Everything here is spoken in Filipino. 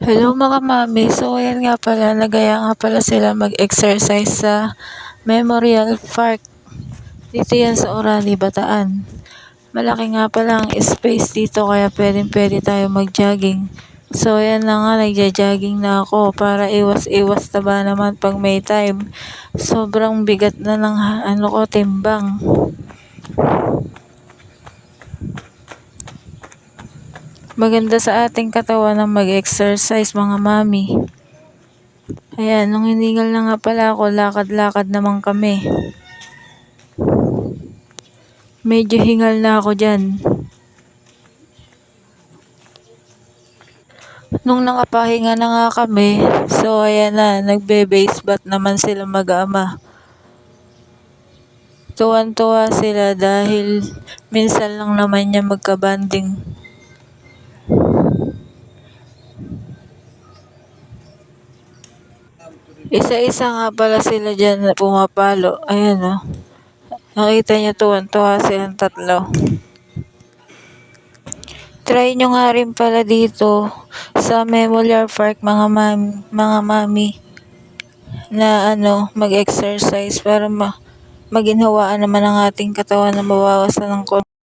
Hello mga mami, so ayan nga pala, nagaya nga pala sila mag-exercise sa Memorial Park. Dito yan sa Orani, Bataan. Malaki nga pala ang space dito kaya pwede tayo mag-jogging. So ayan na nga, nagja-jogging na ako para iwas-iwas taba naman pag may time. Sobrang bigat na ng timbang. Maganda sa ating katawan na mag-exercise mga mami. Ayan, nung hiningal na nga pala ako, lakad-lakad naman kami. Medyo hingal na ako dyan. Nung nakapahinga na nga kami, so ayan na, nagbe-base bat naman sila mag-ama. Tuwan-tuwa sila dahil minsan lang naman niya magka-banding. Isa-isa nga pala sila dyan na pumapalo. Ayan o. Nakita niyo tuwan-tuwa silang tatlo. Try nyo nga rin pala dito sa Memorial Park mga mami na mag-exercise para maginhawaan naman ang ating katawan na mabawasan ng